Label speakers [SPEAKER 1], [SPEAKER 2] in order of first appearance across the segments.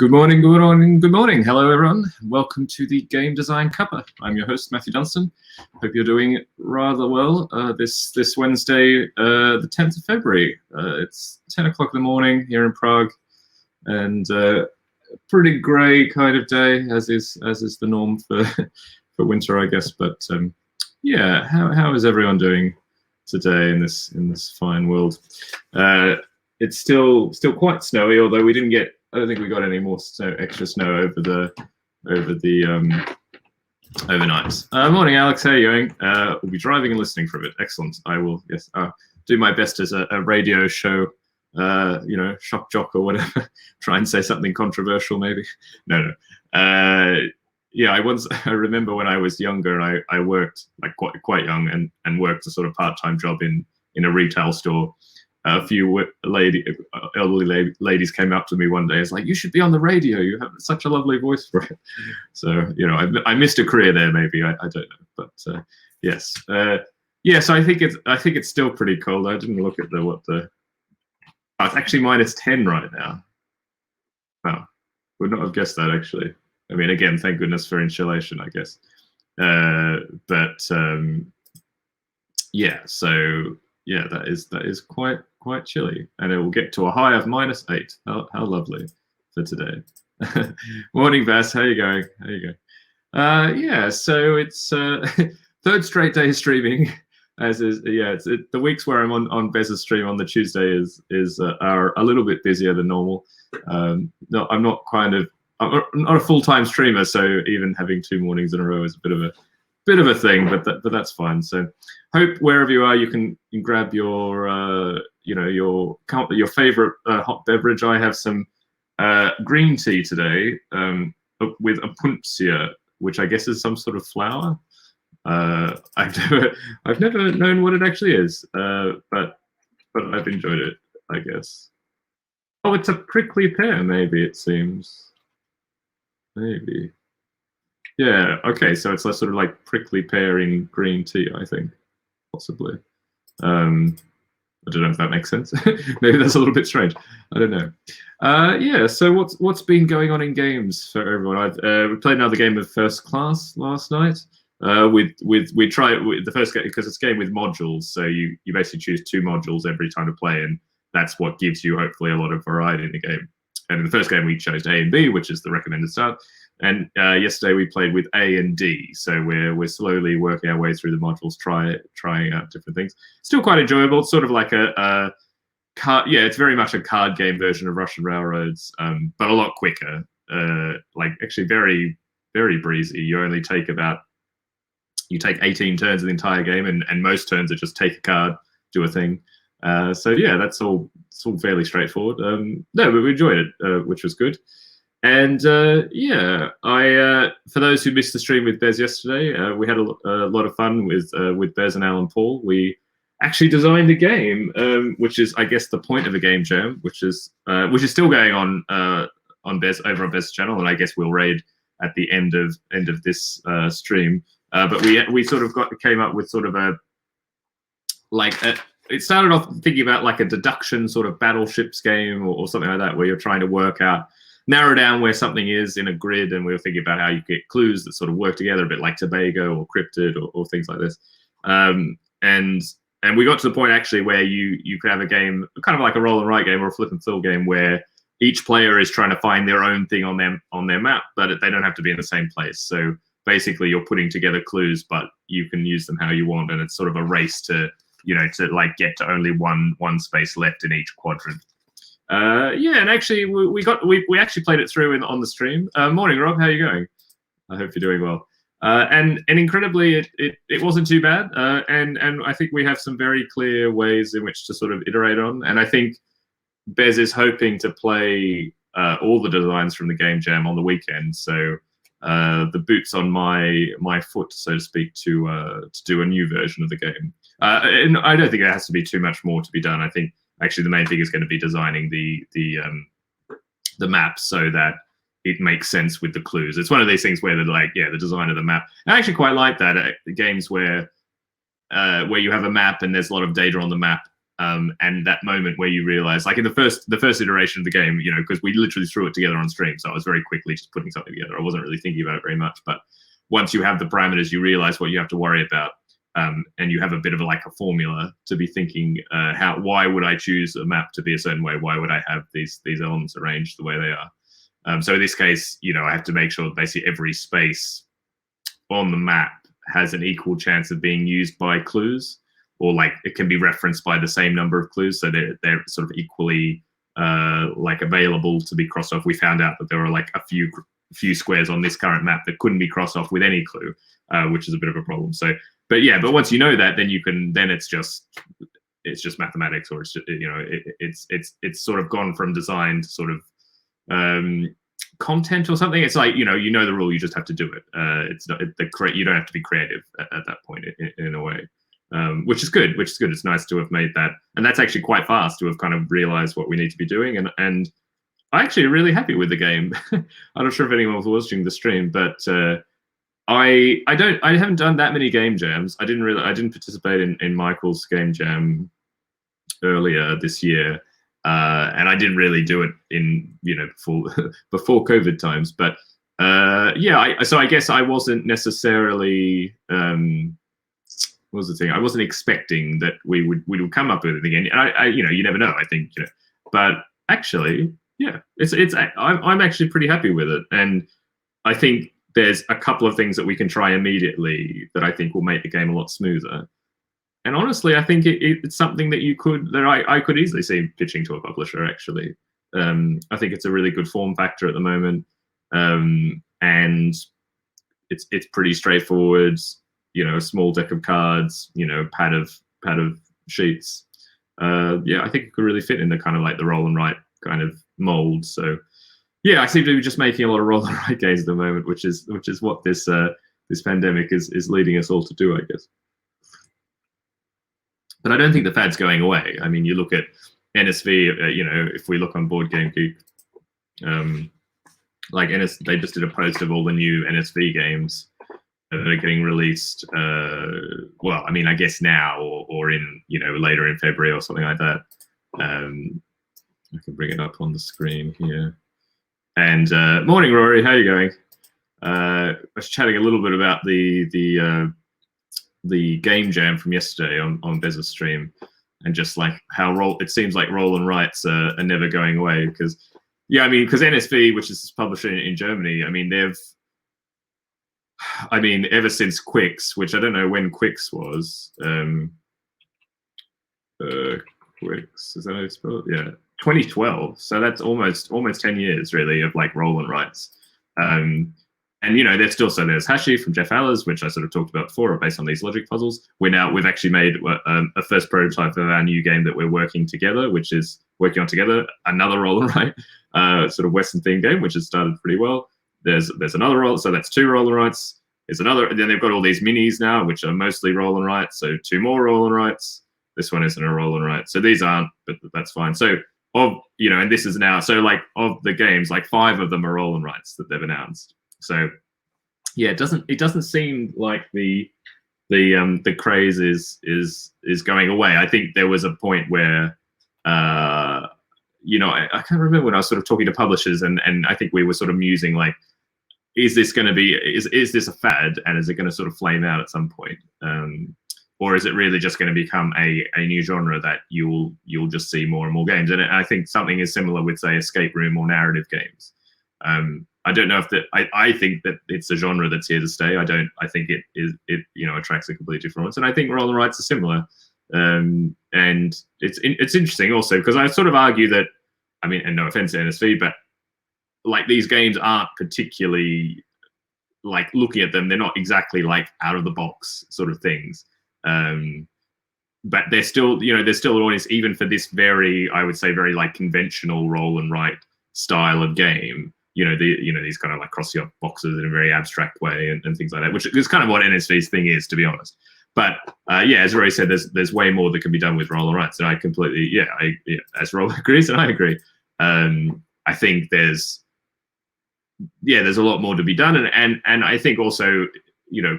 [SPEAKER 1] Good morning, good morning, good morning. Hello, everyone. Welcome to the Game Design Cuppa. I'm your host, Matthew Dunstan. Hope you're doing rather well this Wednesday, the 10th of February. It's 10 o'clock in the morning here in Prague, and a pretty grey kind of day, as is the norm for for winter, I guess. But yeah, how is everyone doing today in this fine world? It's still quite snowy, although we didn't get. I don't think we got any more extra snow over the overnight. Morning, Alex. How are you going? We'll be driving and listening for a bit. Excellent. I will. Yes, do my best as a radio show. Shock jock or whatever. Try and say something controversial, maybe. No. Yeah, I remember when I was younger, and I worked like quite young, and worked a sort of part-time job in a retail store. A few elderly ladies came up to me one day. It's like, you should be on the radio. You have such a lovely voice for it. So, I missed a career there. Maybe I don't know, but yes. So I think it's still pretty cold. I didn't look at it's actually -10 right now. Wow, would not have guessed that actually. I mean, again, thank goodness for insulation, I guess. Yeah. So yeah, that is quite chilly, and it will get to a high of -8. How lovely for today. Morning, Bass. How you going? Yeah, so it's third straight day of streaming. It's the weeks where I'm on Bez's stream on the Tuesday are a little bit busier than normal. No, I'm not a full-time streamer, so even having 2 mornings in a row is a bit of a thing, but that's fine. So hope wherever you are, you can grab your your favorite hot beverage. I have some green tea today with a puncia, which I guess is some sort of flour. I've never known what it actually is, but I've enjoyed it, I guess. Oh, it's a prickly pear, maybe it seems. Maybe. Yeah, okay, so it's sort of like prickly pear in green tea, I think, possibly. I don't know if that makes sense. Maybe that's a little bit strange. I don't know. Yeah, so what's been going on in games for everyone? We played another game of First Class last night. We try the first game because it's a game with modules, so you basically choose 2 modules every time to play, and that's what gives you hopefully a lot of variety in the game. And in the first game we chose A and B, which is the recommended start. And yesterday we played with A and D, so we're slowly working our way through the modules, trying out different things. Still quite enjoyable. It's sort of like a card. Yeah, it's very much a card game version of Russian Railroads, but a lot quicker. Like actually very, very breezy. You take 18 turns in the entire game, and most turns are just take a card, do a thing. So yeah, it's all fairly straightforward. No, but we enjoyed it, which was good. And yeah, for those who missed the stream with Bez yesterday, we had a lot of fun with Bez and Alan Paul. We actually designed a game, which is, I guess, the point of a game jam, which is still going on Bez over on Bez's channel, and I guess we'll raid at the end of this stream. But we sort of came up with sort of it started off thinking about like a deduction sort of battleships game or something like that, where you're trying to narrow down where something is in a grid, and we were thinking about how you get clues that sort of work together, a bit like Tobago or Cryptid or things like this. And we got to the point actually where you could have a game, kind of like a roll and write game or a flip and fill game, where each player is trying to find their own thing on their map, but they don't have to be in the same place. So basically, you're putting together clues, but you can use them how you want, and it's sort of a race to like get to only one space left in each quadrant. Yeah, and actually we actually played it through on the stream. Morning, Rob. How are you going? I hope you're doing well. And incredibly, it wasn't too bad. And I think we have some very clear ways in which to sort of iterate on. And I think Bez is hoping to play all the designs from the game jam on the weekend. So the boot's on my foot, so to speak, to do a new version of the game. And I don't think there has to be too much more to be done. I think actually the main thing is going to be designing the map so that it makes sense with the clues. It's one of these things where the design of the map. I actually quite like that. The games where you have a map and there's a lot of data on the map, And that moment where you realize, like in the first iteration of the game, you know, because we literally threw it together on stream, so I was very quickly just putting something together. I wasn't really thinking about it very much, but once you have the parameters, you realize what you have to worry about, and you have a bit of like a formula to be thinking, why would I choose a map to be a certain way? Why would I have these elements arranged the way they are? So in this case, you know, I have to make sure that basically every space on the map has an equal chance of being used by clues, or like it can be referenced by the same number of clues, so they're sort of equally like available to be crossed off. We found out that there were like a few squares on this current map that couldn't be crossed off with any clue, which is a bit of a problem. So, but once you know that, then you can, then it's just mathematics, or it's just, you know, it's sort of gone from design to sort of content or something. It's like, you know the rule, you just have to do it. It's not you don't have to be creative at that point in a way. Which is good. It's nice to have made that, and that's actually quite fast to have kind of realized what we need to be doing. And I'm actually really happy with the game. I'm not sure if anyone was watching the stream, but I haven't done that many game jams. I didn't participate in Michael's game jam earlier this year, and I didn't really do it in, you know, before COVID times. But so I guess I wasn't necessarily. What was the thing? I wasn't expecting that we would come up with it again. And I you know, you never know. I think, you know, but actually, yeah, I'm actually pretty happy with it, and I think there's a couple of things that we can try immediately that I think will make the game a lot smoother. And honestly, I think it's something that I could easily see pitching to a publisher. Actually, I think it's a really good form factor at the moment, and it's pretty straightforward. You know, a small deck of cards, you know, pad of sheets. I think it could really fit in the kind of like the roll and write kind of mold. So yeah, I seem to be just making a lot of roll and write games at the moment, which is what this pandemic is leading us all to do, I guess. But I don't think the fad's going away. I mean, you look at NSV, you know, if we look on Board Game Geek, like they just did a post of all the new NSV games that are getting released. Well, I mean, I guess now or in, you know, later in February or something like that. I can bring it up on the screen here. And morning, Rory. How are you going? I was chatting a little bit about the game jam from yesterday on Bez's stream, and just like how it seems like roll and writes are never going away, because because NSV, which is this publisher in Germany, ever since Quicks, which I don't know when Quicks was. Quicks, is that how you spell it? Yeah, 2012. So that's almost 10 years really of like roll and writes. And you know, there's Hashi from Jeff Allers, which I sort of talked about before, based on these logic puzzles. We've actually made a first prototype of our new game that we're working on together, another roll and write, sort of Western themed game, which has started pretty well. There's another roll, so that's 2 roll and writes. There's another, and then they've got all these minis now, which are mostly roll and writes. So 2 more roll and writes. This one isn't a roll and write, so these aren't, but that's fine. So and this is now, so like of the games, like 5 of them are roll and writes that they've announced. So yeah, it doesn't seem like the craze is going away. I think there was a point where I can't remember when I was sort of talking to publishers, and I think we were sort of musing like, is this going to be is this a fad, and is it going to sort of flame out at some point, or is it really just going to become a new genre that you'll just see more and more games? And I think something is similar with, say, escape room or narrative games. I don't know if that. I think that it's a genre that's here to stay. I think it attracts a completely different audience, and I think roll and writes are similar. And it's interesting also because I sort of argue that, I mean, and no offense to NSV, but like these games aren't particularly, like, looking at them, they're not exactly like out of the box sort of things. But there's still an audience even for this very, I would say, very like conventional roll and write style of game. These kind of like cross the off boxes in a very abstract way and things like that, which is kind of what NSV's thing is, to be honest. But as Ray said, there's way more that can be done with roll and writes, and I completely, as Roll agrees, and I agree. I think there's a lot more to be done, and I think also,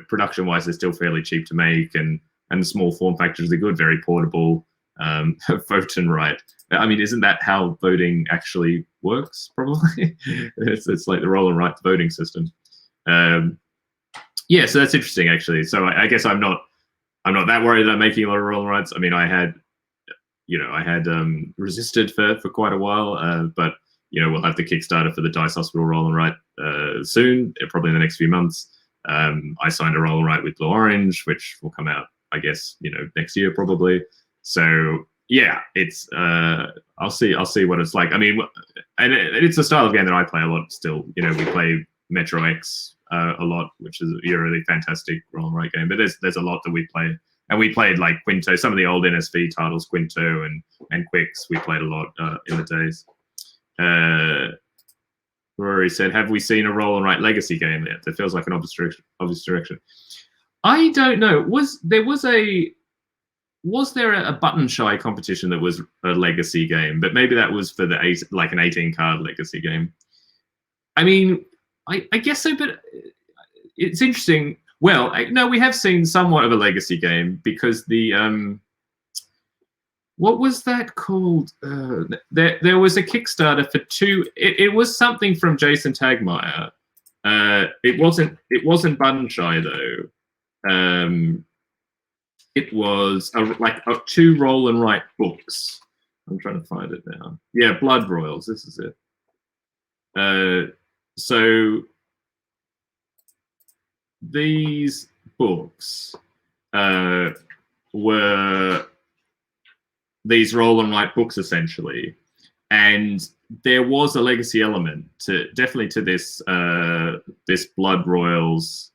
[SPEAKER 1] production wise, they're still fairly cheap to make, and the small form factors are good, very portable. vote and write. I mean, isn't that how voting actually works? Probably. It's like the roll and write voting system. Yeah, so that's interesting actually. So I guess I'm not that worried about making a lot of roll and writes. I mean, I had resisted for quite a while, but we'll have the Kickstarter for the Dice Hospital roll and write soon, probably in the next few months. I signed a roll and write with Blue Orange, which will come out, I guess, next year probably. So yeah, it's I'll see what it's like. I mean, and it's a style of game that I play a lot still. We play Metro X a lot, which is a really fantastic roll and write game. But there's a lot that we play. And we played like Quinto, some of the old NSV titles, Quinto and Quicks. We played a lot in the days. Rory said, "Have we seen a roll and write legacy game yet? That feels like an obvious direction." I don't know. Was there a Button Shy competition that was a legacy game? But maybe that was for an 18-card legacy game. I mean, I guess so. But it's interesting. Well, no, we have seen somewhat of a legacy game because the what was that called? There was a Kickstarter for two. It was something from Jason Tagmeyer. It wasn't Button Shy though. It was like two roll and write books. I'm trying to find it now. Yeah, Blood Royals. This is it. So these books were these roll and write books essentially, and there was a legacy element to this this Blood Royals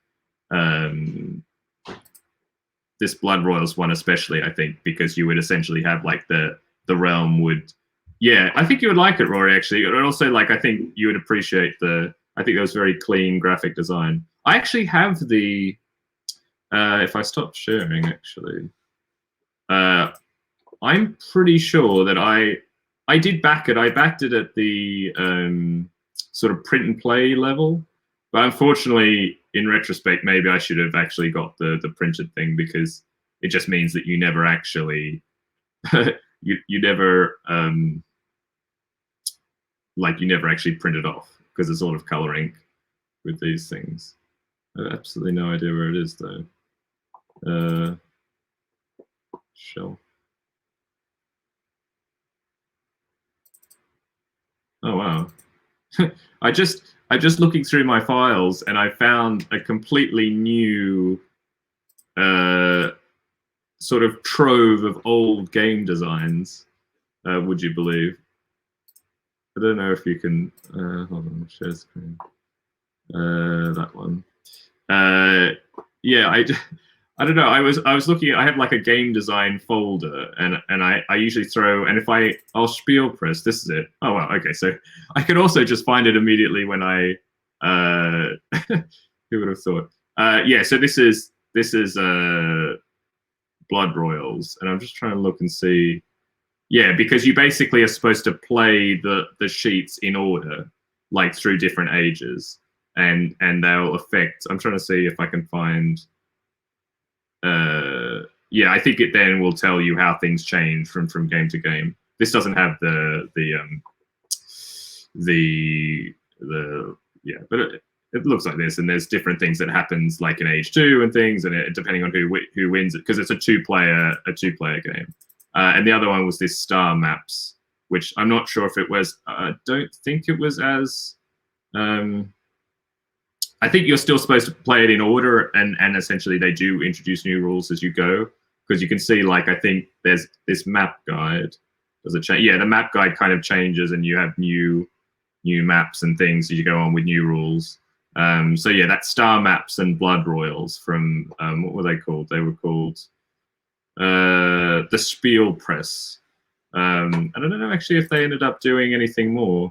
[SPEAKER 1] this Blood Royals one especially, I think, because you would essentially have like the realm would, yeah, I think you would like it, Rory, actually. And also, like, I think you would appreciate I think that was very clean graphic design. I actually have the, if I stop sharing, actually, I'm pretty sure that I did back it. I backed it at the sort of print and play level. But unfortunately, in retrospect, maybe I should have actually got the printed thing, because it just means that you never actually, you never, you never actually print it off, because it's sort of color ink with these things. I have absolutely no idea where it is, though. Shelf. Oh, wow. I'm just looking through my files, and I found a completely new sort of trove of old game designs. Would you believe? I don't know if you can. Hold on, share screen. That one. Yeah, I don't know. I was looking. I have like a game design folder, and I usually throw. And if I'll spiel press. This is it. Oh wow. Okay, so I could also just find it immediately when I. Who would have thought? Yeah. So this is Blood Royals, and I'm just trying to look and see. Yeah, because you basically are supposed to play the sheets in order, like through different ages, and they'll affect. I'm trying to see if I can find. Yeah, I think it then will tell you how things change from game to game. This doesn't have the yeah, but it looks like this, and there's different things that happens like in age 2 and things, and depending on who wins it, because it's a two player game. And the other one was this Star Maps, which I'm not sure if it was. I don't think it was as. I think you're still supposed to play it in order, and essentially they do introduce new rules as you go, because you can see, like, I think there's this map guide. Does it change? Yeah, the map guide kind of changes, and you have new maps and things as you go on with new rules. So yeah, that's Star Maps and Blood Royals from what were they called? They were called the Spiel Press. And I don't know actually if they ended up doing anything more.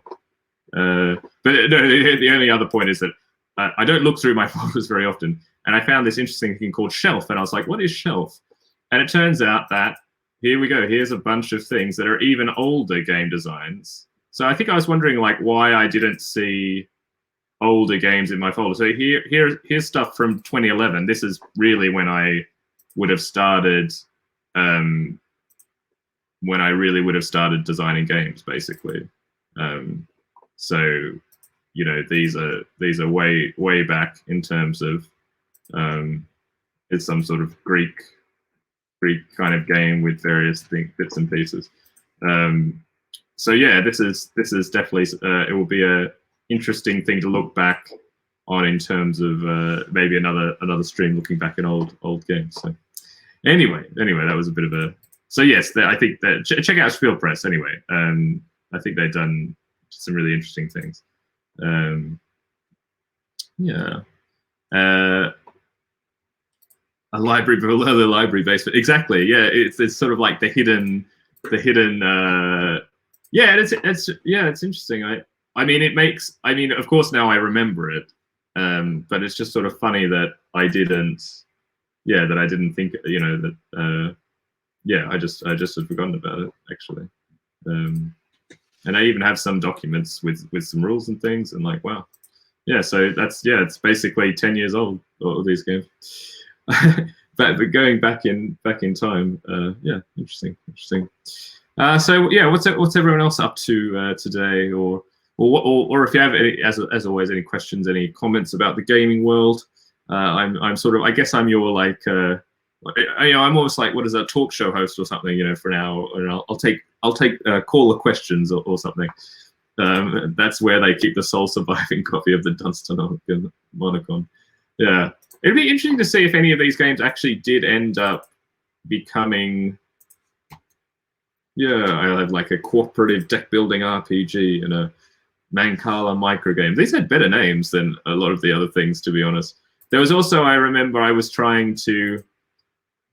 [SPEAKER 1] But no, the only other point is that I don't look through my folders very often, and I found this interesting thing called Shelf, and I was like, what is Shelf? And it turns out that, here we go, here's a bunch of things that are even older game designs. So I think I was wondering, like, why I didn't see older games in my folder. So here's stuff from 2011. This is really when I would have started when I really would have started designing games, basically. So, you know, these are way back in terms of it's some sort of Greek kind of game with various bits and pieces. So yeah, this is definitely it will be a interesting thing to look back on in terms of maybe another stream looking back at old games. So anyway, that was a bit of a. So yes, I think that check out Spiel Press anyway. I think they've done some really interesting things. Yeah. A library below the library basement. Exactly. Yeah, it's sort of like the hidden. Yeah, it's interesting. I mean, it makes. I mean, of course, now I remember it, but it's just sort of funny that I didn't. Yeah, that I didn't think. You know that. Yeah, I just had forgotten about it actually. And I even have some documents with some rules and things, and like, wow, yeah. So it's basically 10 years old. All these games. but going back in time, yeah, interesting. So yeah, what's everyone else up to today, or if you have any, as always, any questions, any comments about the gaming world? I'm sort of, I guess I'm your like, you know, I'm almost like, what is a talk show host or something, you know, for now, and I'll take caller questions or something. That's where they keep the soul surviving copy of the Dunstan Monocon. Yeah. It'd be interesting to see if any of these games actually did end up becoming. Yeah, I had like a cooperative deck building RPG and a Mancala micro game. These had better names than a lot of the other things, to be honest. There was also, I remember, I was trying to.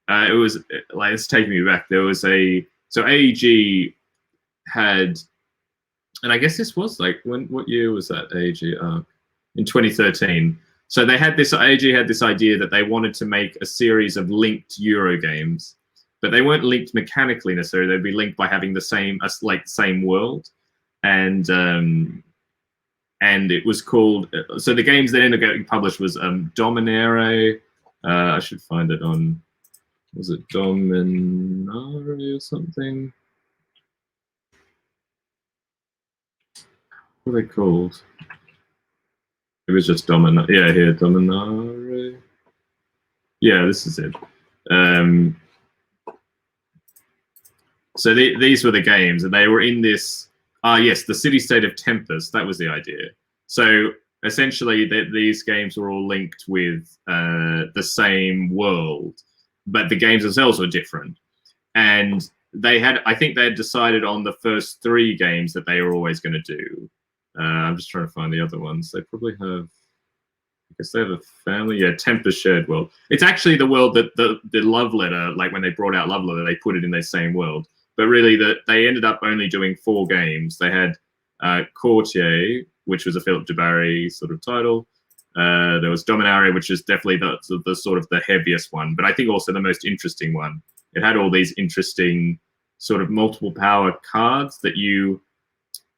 [SPEAKER 1] It was like, it's taking me back. There was so AEG had, and I guess this was like what year was that AEG? In 2013. So they had this. AEG had this idea that they wanted to make a series of linked Euro games, but they weren't linked mechanically necessarily. They'd be linked by having the same world, and it was called. So the games that ended up getting published was Dominare. I should find it on. Was it Dominare or something? What are they called? It was just Dominare. Yeah, here, Dominare. Yeah, this is it. So these were the games, and they were in this. Yes, the city-state of Tempest. That was the idea. So essentially, these games were all linked with the same world, but the games themselves were different. And I think they had decided on the first 3 games that they were always going to do. I'm just trying to find the other ones. They probably have. I guess they have a family. Yeah, Tempest Shared World. It's actually the world that the Love Letter, like when they brought out Love Letter, they put it in their same world. But really, they ended up only doing 4 games. They had Courtier, which was a Philip Dubarry sort of title. There was Dominare, which is definitely the sort of the heaviest one, but I think also the most interesting one. It had all these interesting sort of multiple power cards that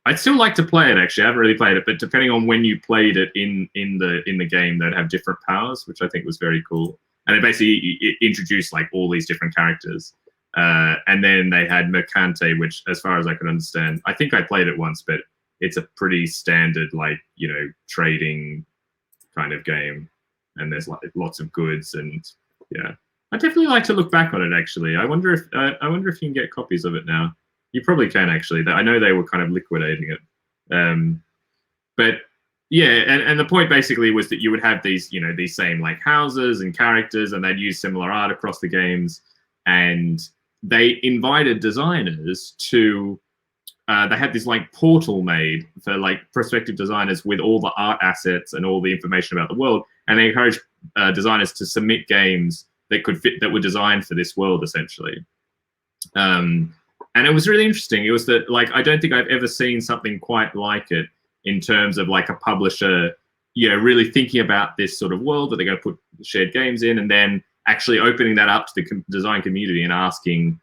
[SPEAKER 1] I'd still like to play it, actually. I haven't really played it, but depending on when you played it in the game, they'd have different powers, which I think was very cool. And it basically introduced like all these different characters. And then they had Mercante, which, as far as I can understand, I think I played it once, but it's a pretty standard, like, you know, trading kind of game. And there's like lots of goods, and yeah, I definitely like to look back on it. Actually, I wonder if you can get copies of it now. You probably can, actually. I know they were kind of liquidating it, but yeah, and the point basically was that you would have these, you know, these same like houses and characters, and they'd use similar art across the games, and they invited designers to. They had this like portal made for like prospective designers with all the art assets and all the information about the world, and they encouraged designers to submit games that were designed for this world, essentially. And it was really interesting. It was that, like, I don't think I've ever seen something quite like it in terms of like a publisher, you know, really thinking about this sort of world that they're going to put shared games in, and then actually opening that up to the design community and asking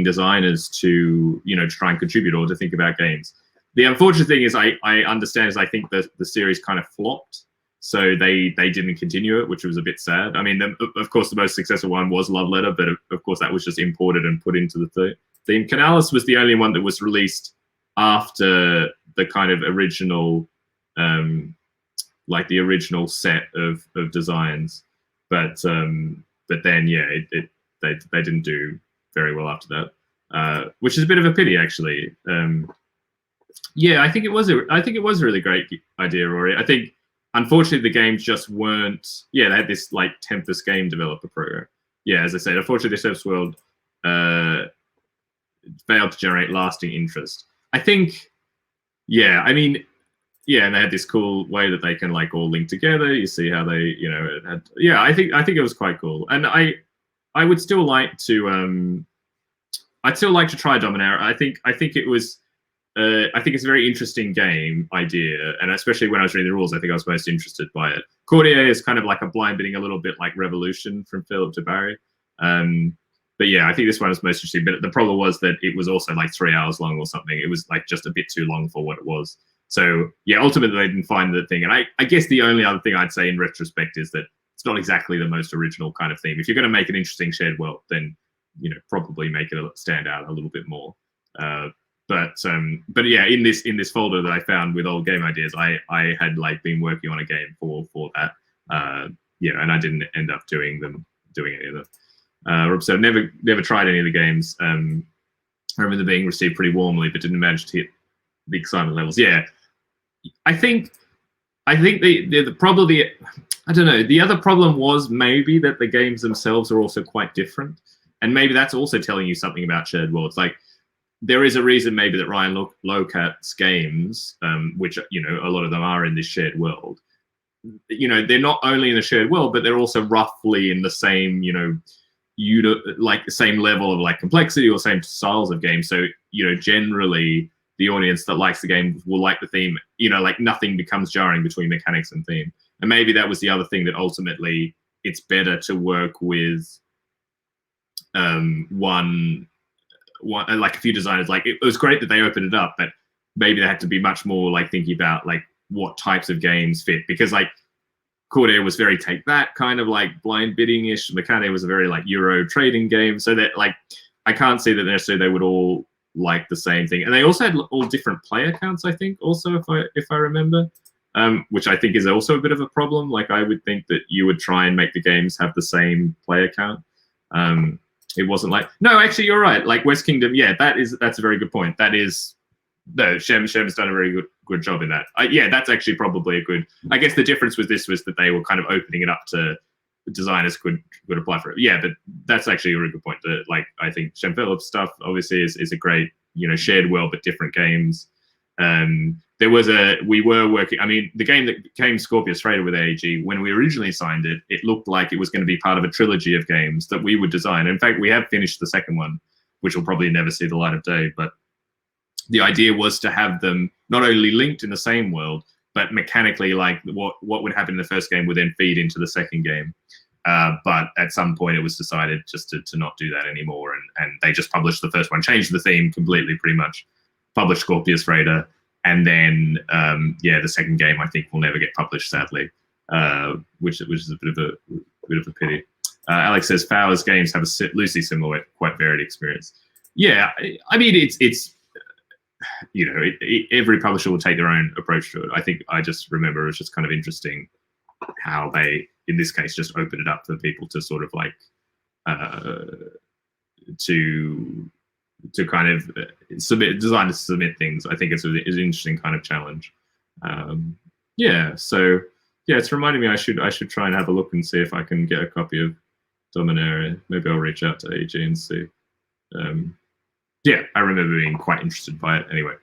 [SPEAKER 1] designers to, you know, to try and contribute or to think about games. The unfortunate thing is I understand is I think the series kind of flopped. so they didn't continue it, which was a bit sad. I mean, of course, the most successful one was Love Letter, but of course that was just imported and put into the theme. Canalis was the only one that was released after the kind of original, like the original set of designs, but then yeah, they didn't do very well after that, which is a bit of a pity actually. Yeah, I think it was a really great idea, Rory. I think unfortunately the games just weren't. Yeah, they had this like Tempest game developer program. Yeah, as I said, unfortunately the Steps World failed to generate lasting interest. I think, yeah, I mean, yeah, and they had this cool way that they can like all link together. You see how they, you know, had, yeah, I think it was quite cool, and I would still like to I'd still like to try Dominaria. I think it was. I think it's a very interesting game idea, and especially when I was reading the rules, I think I was most interested by it. Courtier is kind of like a blind bidding, a little bit like Revolution from Philip to Barry. But yeah, I think this one was most interesting. But the problem was that it was also like 3 hours long or something. It was like just a bit too long for what it was. So yeah, ultimately they didn't find the thing. And I guess the only other thing I'd say in retrospect is that it's not exactly the most original kind of theme. If you're going to make an interesting shared world, then you know probably make it stand out a little bit more. But yeah, in this folder that I found with old game ideas, I had like been working on a game for that. Yeah, and I didn't end up doing any of them. Rob said never tried any of the games. I remember them being received pretty warmly, but didn't manage to hit the excitement levels. Yeah, I think the probably I don't know. The other problem was maybe that the games themselves are also quite different, and maybe that's also telling you something about shared worlds. Like there is a reason maybe that Ryan Lowcat's games, which you know a lot of them are in this shared world. You know, they're not only in the shared world, but they're also roughly in the same, you know, like the same level of like complexity or same styles of games. So you know, generally the audience that likes the game will like the theme. You know, like nothing becomes jarring between mechanics and theme. And maybe that was the other thing that ultimately it's better to work with one like a few designers. Like it was great that they opened it up, but maybe they had to be much more like thinking about like what types of games fit, because like Cordair was very take that kind of like blind bidding ish. Mechanic was a very like Euro trading game, so that like I can't see that necessarily they would all like the same thing. And they also had all different player counts, I think, also if I remember, which I think is also a bit of a problem. Like I would think that you would try and make the games have the same player count. It wasn't like, no, actually you're right. Like West Kingdom, yeah, that's a very good point. That is, no, Shem's done a very good job in that. Yeah, that's actually probably a good. I guess the difference with this was that they were kind of opening it up to designers could apply for it. Yeah, but that's actually a really good point. That like I think Shem Phillips stuff obviously is a great, you know, shared world but different games. We were working. I mean, the game that became Scorpius Raider with AEG, when we originally signed it, it looked like it was going to be part of a trilogy of games that we would design. In fact, we have finished the second one, which will probably never see the light of day. But the idea was to have them not only linked in the same world, but mechanically, like what would happen in the first game would then feed into the second game. But at some point, it was decided just to not do that anymore, and they just published the first one, changed the theme completely, pretty much, published Scorpius Raider, and then yeah, the second game I think will never get published, sadly, which is a bit of a pity. Alex says Fowler's games have a loosely similar, quite varied experience. Yeah, I mean it's you know, every publisher will take their own approach to it. I think I just remember it was just kind of interesting how they, in this case, just opened it up for people to sort of like to kind of design to submit things. I think it's an interesting kind of challenge. Yeah, so yeah, it's reminding me I should try and have a look and see if I can get a copy of Dominaria. Maybe I'll reach out to AG and see. Yeah, I remember being quite interested by it anyway.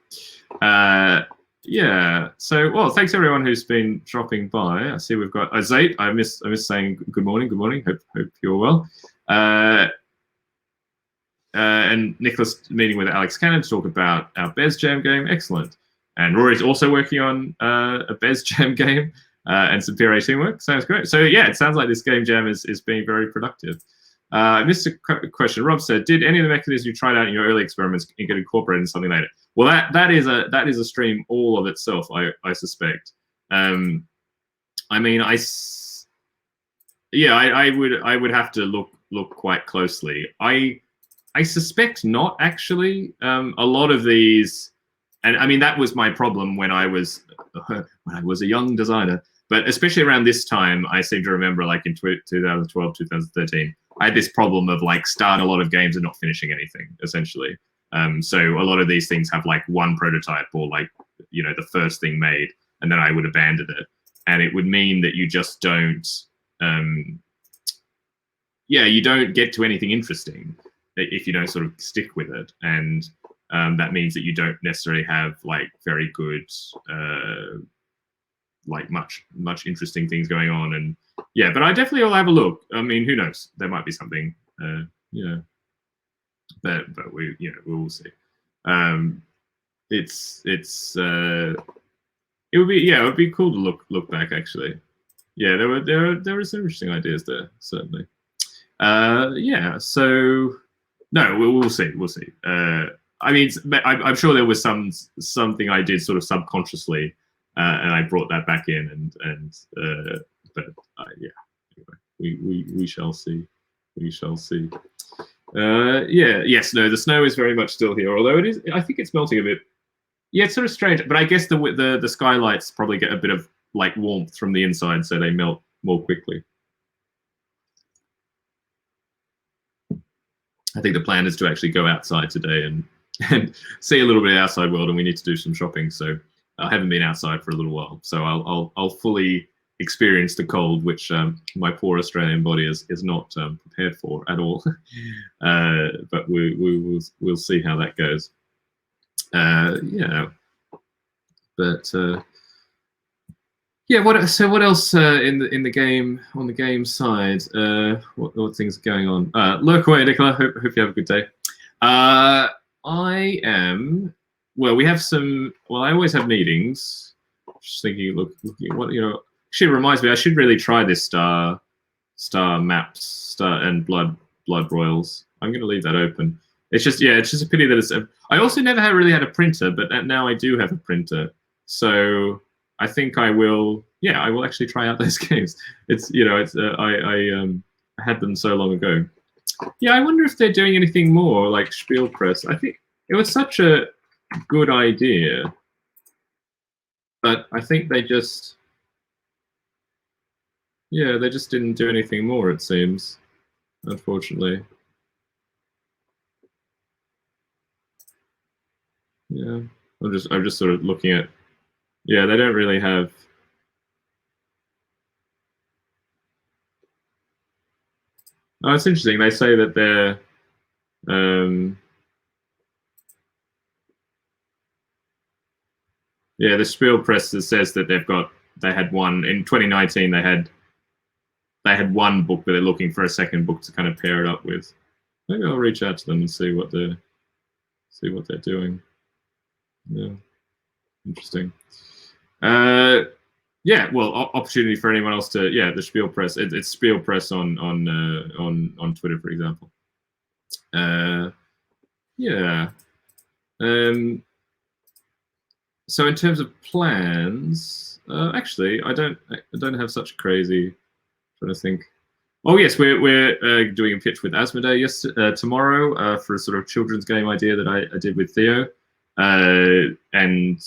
[SPEAKER 1] Yeah, so, well, thanks everyone who's been dropping by. I see we've got Zate. I miss saying good morning. Good morning. Hope you're well. And Nicholas meeting with Alex Cannon to talk about our Bez Jam game. Excellent. And Rory's also working on a Bez Jam game and some PRA teamwork. Sounds great. So, yeah, it sounds like this game jam is being very productive. Missed a question. Rob said, "Did any of the mechanisms you tried out in your early experiments get incorporated in something later?" Well, that is a stream all of itself. I suspect. I I mean, yeah, I would have to look quite closely. I suspect not actually. A lot of these, and I mean that was my problem when I was a young designer. But especially around this time, I seem to remember, like in 2012, 2013, I had this problem of like starting a lot of games and not finishing anything, essentially. So a lot of these things have like one prototype or like, the first thing made, and then I would abandon it. And it would mean that you just don't, you don't get to anything interesting if you don't sort of stick with it. And that means that you don't necessarily have like very good, like much interesting things going on. And yeah, but I definitely will have a look. I mean, who knows? There might be something, but we will see. It would be cool to look back actually. Yeah, there were some interesting ideas there, certainly. So no, we'll see. I mean, I'm sure there was something I did sort of subconsciously, and I brought that back in, but yeah. Anyway, we shall see. We shall see. Yes, no, the snow is very much still here, although it is. I think it's melting a bit. Yeah, it's sort of strange, but I guess the skylights probably get a bit of like warmth from the inside, so they melt more quickly. I think the plan is to actually go outside today and see a little bit of the outside world, and we need to do some shopping. So I haven't been outside for a little while, so I'll fully experience the cold, which my poor Australian body is not prepared for at all. But we'll see how that goes. Yeah, but yeah. What else in the game, on the game side? What things are going on? Lurk away, Nicola. Hope you have a good day. I am. Well, we have some. Well, I always have meetings. Just thinking, looking at what Actually, it reminds me. I should really try this star maps, and blood broils. I'm going to leave that open. It's just a pity that it's. I also never really had a printer, but now I do have a printer. So I think I will. Yeah, I will actually try out those games. I had them so long ago. Yeah, I wonder if they're doing anything more like Spielpress. I think it was such a good idea, but I think they just didn't do anything more. It seems, unfortunately. Yeah, I'm just sort of looking at. Yeah, they don't really have. Oh, it's interesting. They say that they're. Yeah, the Spielpress says that they had one in 2019. They had one book, but they're looking for a second book to kind of pair it up with. Maybe I'll reach out to them and see what they're doing. Yeah, interesting. Yeah, well, opportunity for anyone else to. Yeah, the Spielpress. It's Spielpress on Twitter, for example. Yeah. So in terms of plans, actually, I don't have such crazy. I'm trying to think. Oh yes, we're doing a pitch with Asmodee tomorrow for a sort of children's game idea that I did with Theo, and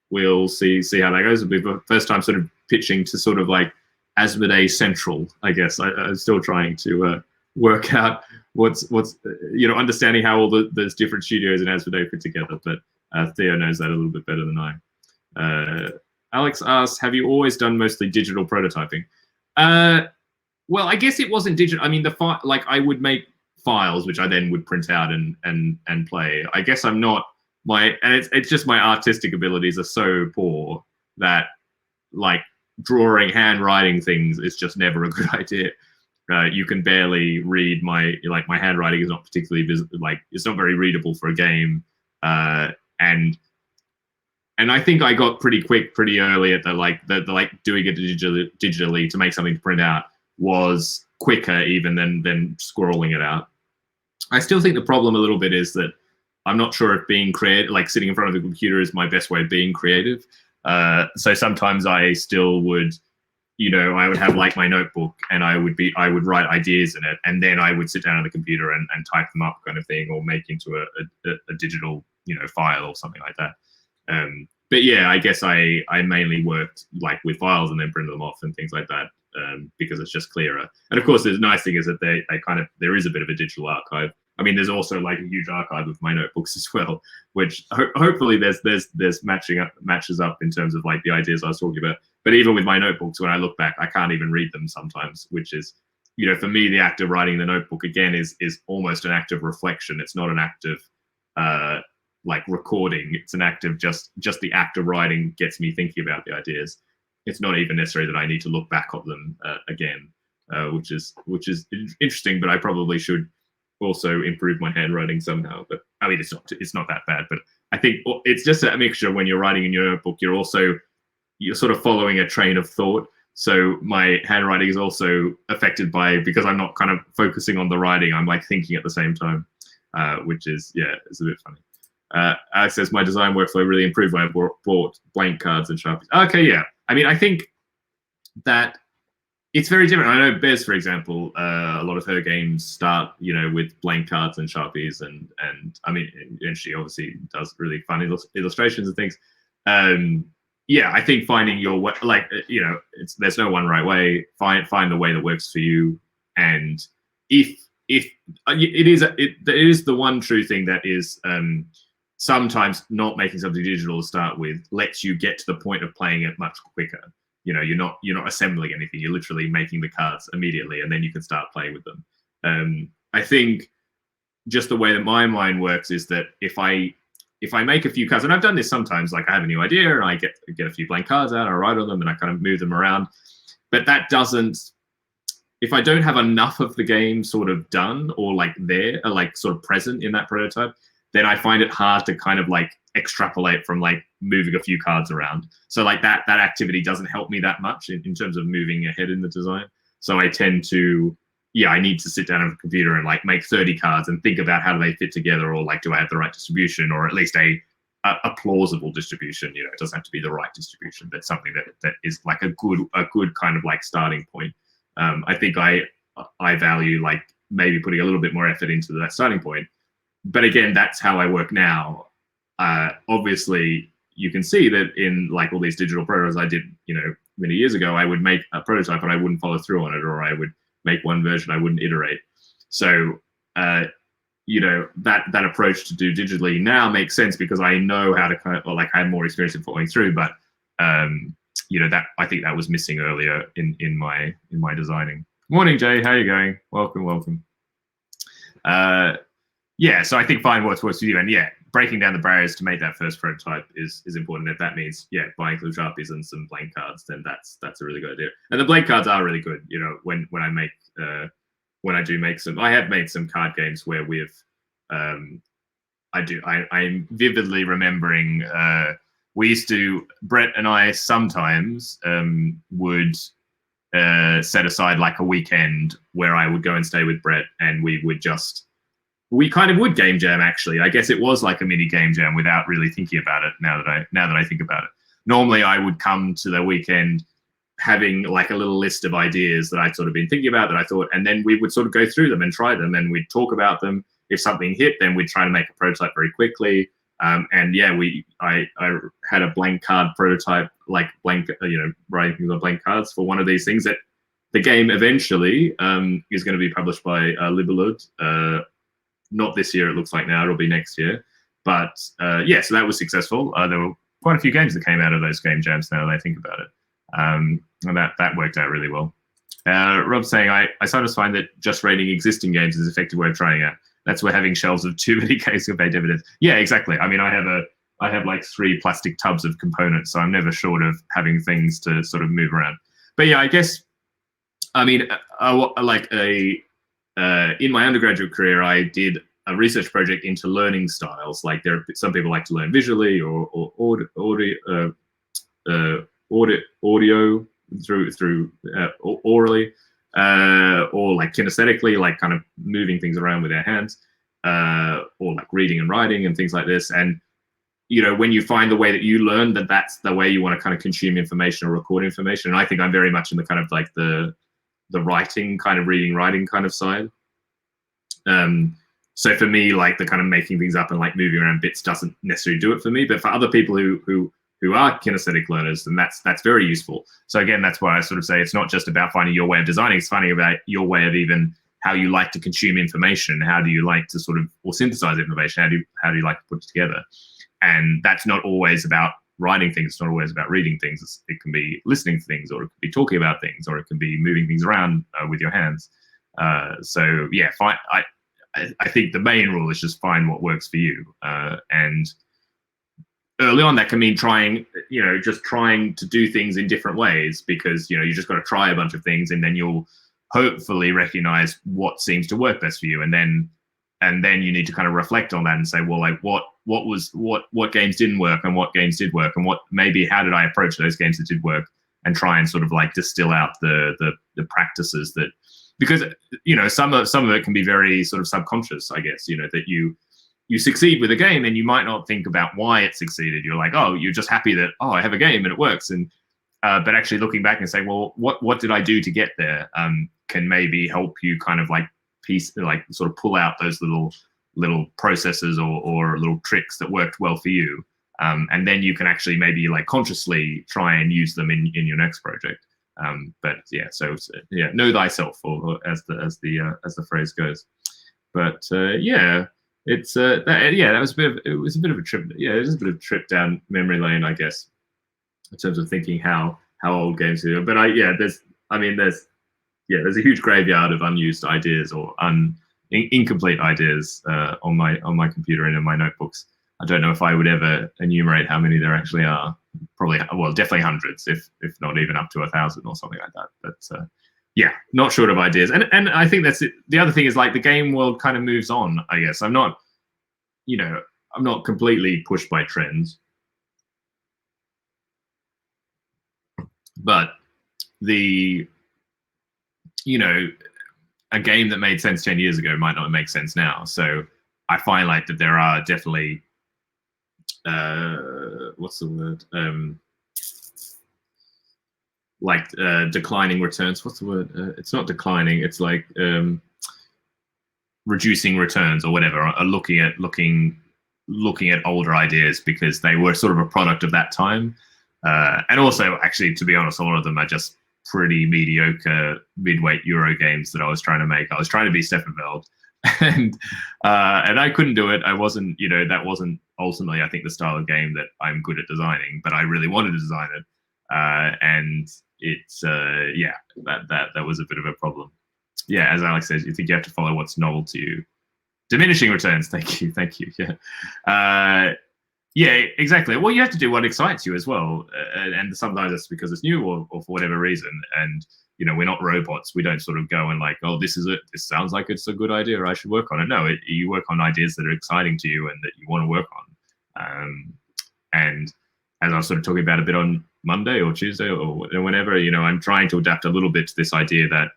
[SPEAKER 1] we'll see how that goes. It'll be the first time sort of pitching to sort of like Asmodee Central, I guess. I'm still trying to work out what's understanding how all those different studios in Asmodee fit together. But Theo knows that a little bit better than I. Alex asks, have you always done mostly digital prototyping? Well, I guess it wasn't digital. I mean, I would make files, which I then would print out and play. I guess I'm not it's just my artistic abilities are so poor that like drawing, handwriting things is just never a good idea. You can barely read my handwriting is not particularly it's not very readable for a game, and I think I got pretty early at the doing it digitally to make something to print out was quicker even than scrolling it out. I still think the problem a little bit is that I'm not sure if being creative, like sitting in front of the computer, is my best way of being creative. So sometimes I still would you know, I would have like my notebook and I would write ideas in it, and then I would sit down on the computer and type them up kind of thing, or make into a digital, you know, file or something like that. But yeah, I guess I mainly worked like with files and then printed them off and things like that, because it's just clearer. And of course, the nice thing is that they kind of, there is a bit of a digital archive. I mean, there's also like a huge archive of my notebooks as well, which hopefully there's matches up in terms of like the ideas I was talking about. But even with my notebooks, when I look back, I can't even read them sometimes, which is, you know, for me, the act of writing the notebook again is almost an act of reflection. It's not an act of like recording. It's an act of just the act of writing gets me thinking about the ideas. It's not even necessary that I need to look back at them again, which is interesting. But I probably should also improve my handwriting somehow. But I mean, it's not that bad. But I think it's just a mixture. When you're writing in your notebook, you're sort of following a train of thought. So my handwriting is also affected by, because I'm not kind of focusing on the writing, I'm like thinking at the same time, which is, yeah, it's a bit funny. Alex says, my design workflow really improved when I bought blank cards and Sharpies. Okay, yeah. I mean, I think that it's very different. I know Bez, for example, a lot of her games start, you know, with blank cards and Sharpies, and I mean, and she obviously does really fun illustrations and things. Yeah, I think finding your way, like, you know, there's no one right way. Find the way that works for you, and if it is the one true thing that is sometimes not making something digital to start with lets you get to the point of playing it much quicker. You know, you're not assembling anything. You're literally making the cards immediately, and then you can start playing with them. I think just the way that my mind works is that if I make a few cards, and I've done this sometimes, like I have a new idea and I get a few blank cards out, I write on them and I kind of move them around. But that doesn't, if I don't have enough of the game sort of done or like there, or like sort of present in that prototype, then I find it hard to kind of like extrapolate from like moving a few cards around. So like that activity doesn't help me that much in terms of moving ahead in the design. So I tend to, yeah, I need to sit down on the computer and like make 30 cards and think about how do they fit together, or like, do I have the right distribution, or at least a plausible distribution. You know, it doesn't have to be the right distribution, but something that is like a good kind of like starting point. I think I value like maybe putting a little bit more effort into that starting point. But again, that's how I work now. Obviously, you can see that in like all these digital prototypes I did, you know, many years ago, I would make a prototype and I wouldn't follow through on it, or I would make one version, I wouldn't iterate. So, you know, that approach to do digitally now makes sense because I know how to kind of, or like I have more experience in following through. But you know, that I think that was missing earlier in my designing. Morning, Jay. How are you going? Welcome. Yeah, so I think find what's works for you, and yeah, breaking down the barriers to make that first prototype is important. If that means, yeah, buying some Sharpies and some blank cards, then that's a really good idea. And the blank cards are really good. You know, when I make when I do make some, I have made some card games where we've I'm vividly remembering we used to, Brett and I sometimes would set aside like a weekend where I would go and stay with Brett, and we kind of would game jam. Actually, I guess it was like a mini game jam without really thinking about it. Now that I think about it, normally I would come to the weekend having like a little list of ideas that I'd sort of been thinking about that I thought, and then we would sort of go through them and try them, and we'd talk about them. If something hit, then we'd try to make a prototype very quickly. And yeah, I had a blank card prototype, like blank, you know, writing things on blank cards for one of these things that the game eventually is going to be published by Libelud. Not this year, it looks like now. It'll be next year. But yeah, so that was successful. There were quite a few games that came out of those game jams now that I think about it. And that worked out really well. Rob's saying, I sometimes find that just rating existing games is an effective way of trying out. That's where having shelves of too many games will pay dividends. Yeah, exactly. I mean, I have like 3 plastic tubs of components, so I'm never short of having things to sort of move around. But yeah, I guess, I mean, in my undergraduate career, I did a research project into learning styles. Like some people like to learn visually or audio through orally, or like kinesthetically, like kind of moving things around with their hands, or like reading and writing and things like this. And you know, when you find the way that you learn, that that's the way you want to kind of consume information or record information. And I think I'm very much in the kind of like the writing kind of reading, writing kind of side. So for me, like the kind of making things up and like moving around bits doesn't necessarily do it for me. But for other people who are kinesthetic learners, then that's very useful. So again, that's why I sort of say it's not just about finding your way of designing, it's finding about your way of even how you like to consume information, how do you like to sort of, or synthesize information, how do you like to put it together? And that's not always about writing things, it's not always about reading things. It can be listening to things, or it could be talking about things, or it can be moving things around with your hands. So yeah, I think the main rule is just find what works for you. And early on, that can mean trying, you know, just trying to do things in different ways, because, you know, you just got to try a bunch of things, and then you'll hopefully recognize what seems to work best for you. And then you need to kind of reflect on that and say, well, like what games didn't work and what games did work, and what maybe how did I approach those games that did work, and try and sort of like distill out the practices that, because, you know, some of it can be very sort of subconscious, I guess, you know, that you succeed with a game and you might not think about why it succeeded. You're like, oh, you're just happy that, oh, I have a game and it works. And but actually looking back and saying, well, what did I do to get there, can maybe help you kind of like sort of pull out those little processes or little tricks that worked well for you. And then you can actually maybe like consciously try and use them in your next project. But yeah, so yeah, know thyself, or as the phrase goes. But yeah, it's that was a bit of a trip. Yeah, it was a bit of a trip down memory lane, I guess, in terms of thinking how old games are. But there's a huge graveyard of unused ideas or incomplete ideas on my computer and in my notebooks. I don't know if I would ever enumerate how many there actually are. Probably, well, definitely hundreds, if not even up to 1,000 or something like that. But yeah, not short of ideas. And I think that's it. The other thing is, like, the game world kind of moves on, I guess. I'm not completely pushed by trends. But a game that made sense 10 years ago might not make sense now. So I find like that there are definitely what's the word? Declining returns. What's the word? It's not declining. It's like reducing returns or whatever. Or looking at older ideas because they were sort of a product of that time. And also, actually, to be honest, a lot of them are just pretty mediocre mid-weight Euro games that I was trying to make. I was trying to be Steffenfeld, and I couldn't do it. I wasn't, that wasn't ultimately, I think, the style of game that I'm good at designing. But I really wanted to design it, and it's that was a bit of a problem. Yeah, as Alex says, you think you have to follow what's novel to you. Diminishing returns. Thank you. Yeah. Yeah, exactly. Well, you have to do what excites you as well, and sometimes it's because it's new or for whatever reason. And we're not robots. We don't sort of go and like, oh, this is it. This sounds like it's a good idea. I should work on it. No, you work on ideas that are exciting to you and that you want to work on. And as I was sort of talking about a bit on Monday or Tuesday or whenever, I'm trying to adapt a little bit to this idea that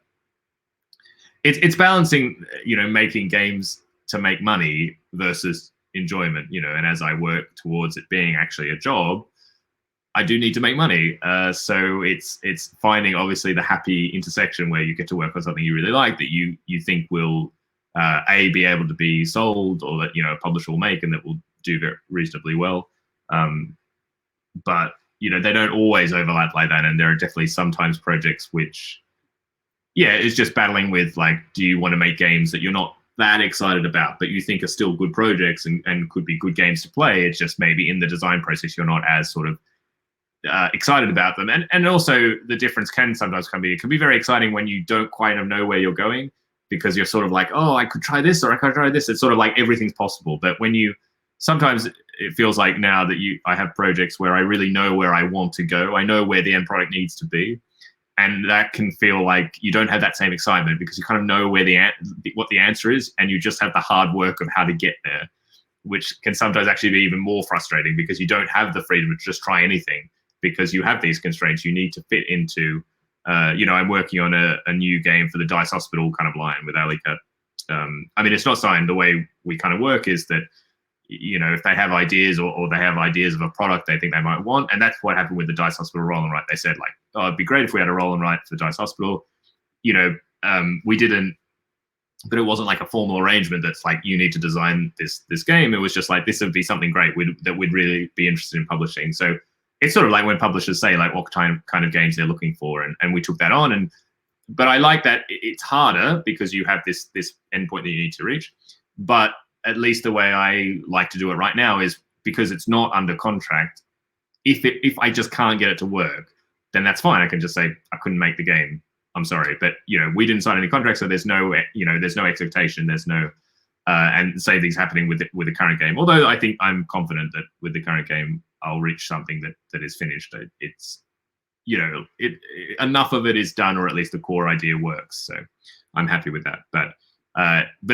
[SPEAKER 1] it's balancing, making games to make money versus enjoyment, and as I work towards it being actually a job, I do need to make money. So it's finding obviously the happy intersection where you get to work on something you really like that you think will be able to be sold, or that a publisher will make and that will do very reasonably well. But they don't always overlap like that, and there are definitely sometimes projects which it's just battling with, like, do you want to make games that you're not that excited about, but you think are still good projects and could be good games to play. It's just maybe in the design process you're not as sort of excited about them. And also the difference can sometimes it can be very exciting when you don't quite know where you're going, because you're sort of like, oh, I could try this or I could try this. It's sort of like everything's possible. But when sometimes it feels like now that I have projects where I really know where I want to go. I know where the end product needs to be. And that can feel like you don't have that same excitement because you kind of know where what the answer is, and you just have the hard work of how to get there, which can sometimes actually be even more frustrating because you don't have the freedom to just try anything because you have these constraints you need to fit into. I'm working on a new game for the Dice Hospital kind of line with Alika. I mean, it's not signed. The way we kind of work is that
[SPEAKER 2] if they have ideas or they have ideas of a product they think they might want. And that's what happened with the Dice Hospital Roll and Write. They said like, oh, it'd be great if we had a Roll and Write for the Dice Hospital. We didn't, but it wasn't like a formal arrangement that's like, you need to design this game. It was just like, this would be something great that we'd really be interested in publishing. So it's sort of like when publishers say like what kind of games they're looking for, and we took that on. But I like that it's harder because you have this endpoint that you need to reach. But at least the way I like to do it right now is because it's not under contract. If I just can't get it to work, then that's fine. I can just say I couldn't make the game. I'm sorry, but we didn't sign any contract, so there's no there's no expectation. There's no and same things happening with the current game. Although I think I'm confident that with the current game I'll reach something that is finished. It's enough of it is done, or at least the core idea works. So I'm happy with that. But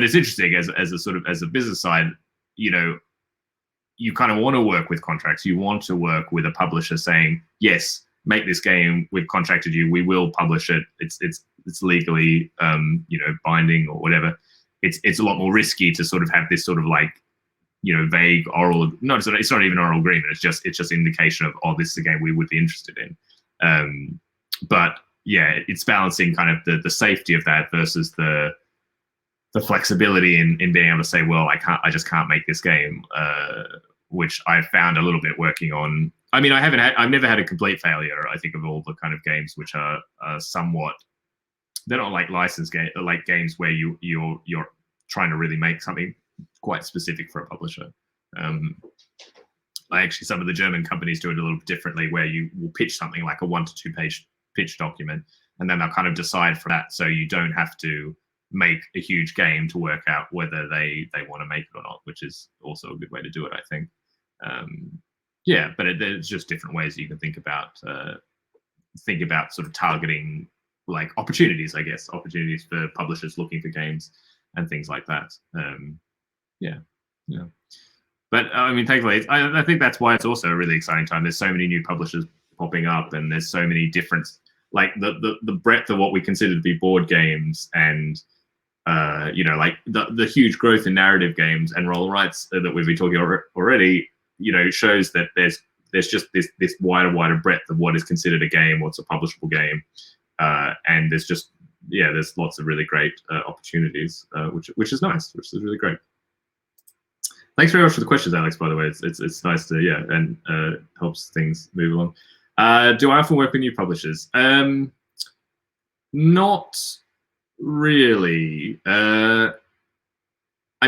[SPEAKER 2] it's interesting as a sort of as a business side, you kind of want to work with contracts. You want to work with a publisher saying, yes, make this game. We've contracted you. We will publish it. It's legally binding or whatever. It's a lot more risky to sort of have this sort of like vague oral. No, it's not even oral agreement. It's just indication of, oh, this is a game we would be interested in. But yeah, it's balancing kind of the safety of that versus the flexibility in being able to say, well, I just can't make this game, which I found a little bit working on. I mean, I've never had a complete failure. I think of all the kind of games which are somewhat, they're not like licensed games, like games where you're trying to really make something quite specific for a publisher. Actually, some of the German companies do it a little bit differently, where you will pitch something like a 1 to 2 page pitch document, and then they'll kind of decide for that, so you don't have to make a huge game to work out whether they want to make it or not, which is also a good way to do it, I think. Yeah, but there's just different ways you can think about sort of targeting like opportunities, I guess, opportunities for publishers looking for games and things like that. Yeah. But I mean, thankfully, I think that's why it's also a really exciting time. There's so many new publishers popping up, and there's so many different, like the breadth of what we consider to be board games, and like the huge growth in narrative games and roll rights that we've been talking already. Shows that there's just this wider breadth of what is considered a game, what's a publishable game, and there's lots of really great opportunities, which is nice, which is really great. Thanks very much for the questions, Alex, by the way. It's nice to, and helps things move along. Do I often work with new publishers? Not really. I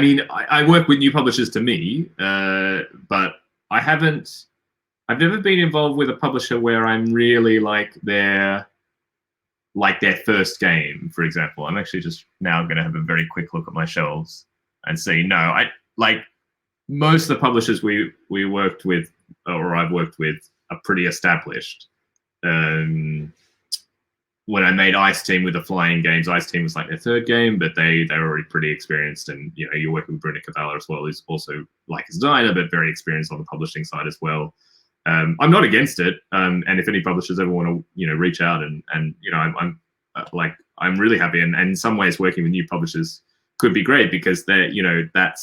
[SPEAKER 2] mean, I work with new publishers to me, but I've never been involved with a publisher where I'm really like their first game, for example. I'm actually just now going to have a very quick look at my shelves and see. No, I like most of the publishers we worked with, or I've worked with, are pretty established. When I made Ice Team with the Flying Games, Ice Team was like their third game, but they were already pretty experienced. And you're working with Bruno Cavallo as well, who's also like a designer, but very experienced on the publishing side as well. I'm not against it, and if any publishers ever want to reach out and I'm really happy, and in some ways working with new publishers could be great, because they're they're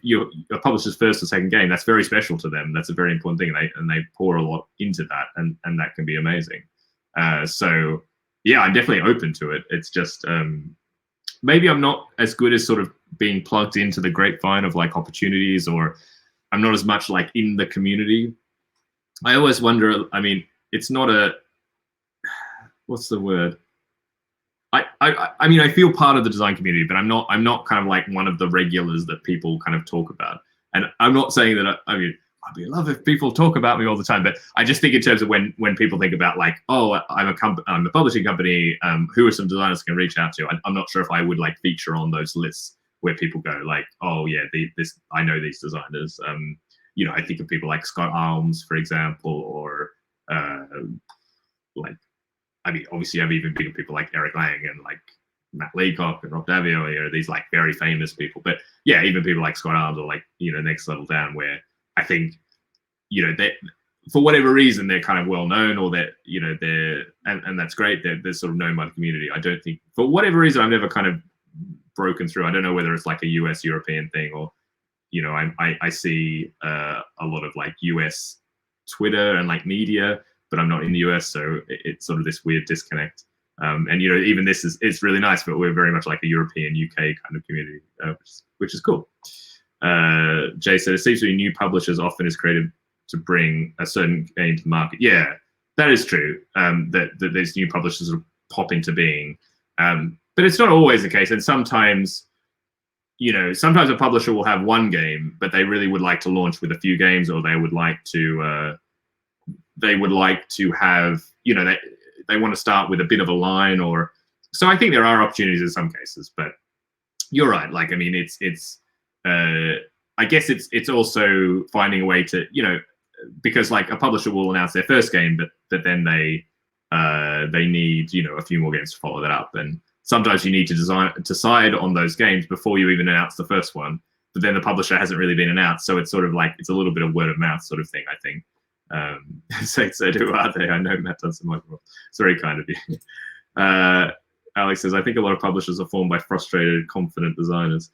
[SPEAKER 2] your publisher's first or second game. That's very special to them. That's a very important thing, and they pour a lot into that, and that can be amazing. So yeah, I'm definitely open to it. It's just maybe I'm not as good as sort of being plugged into the grapevine of like opportunities, or I'm not as much like in the community. I always wonder, I mean, it's not a, what's the word? I mean, I feel part of the design community, but I'm not kind of like one of the regulars that people kind of talk about. And I'm not saying that, I mean, I'd be love if people talk about me all the time, but I just think in terms of when people think about like, oh, I'm a publishing company, who are some designers I can reach out to? I'm not sure if I would like feature on those lists where people go like, oh yeah, I know these designers. I think of people like Scott Alms, for example, or like, I mean, obviously I've even been people like Eric Lang and like Matt Leacock and Rob Davio, these like very famous people. But yeah, even people like Scott Alms or like, next level down, where I think, they, for whatever reason, they're kind of well known, or that, they're, and that's great. They're sort of known by the community. I don't think, for whatever reason, I've never kind of broken through. I don't know whether it's like a US European thing, or, I see a lot of like US Twitter and like media, but I'm not in the US, so it's sort of this weird disconnect. And even this it's really nice, but we're very much like a European UK kind of community, which is cool. Jay said, it seems to be new publishers often is created to bring a certain game to the market. Yeah, that is true. That these new publishers sort of pop into being, but it's not always the case. And sometimes, sometimes a publisher will have one game, but they really would like to launch with a few games, or they would like to have, they want to start with a bit of a line, or so I think there are opportunities in some cases. But you're right. Like, I mean, it's I guess it's also finding a way to, because like a publisher will announce their first game, but then they need, a few more games to follow that up. And sometimes you need to decide on those games before you even announce the first one. But then the publisher hasn't really been announced, so it's sort of like it's a little bit of word of mouth sort of thing, I think. So who are they? I know Matt does some like, it's very kind of you. Alex says, I think a lot of publishers are formed by frustrated, confident designers.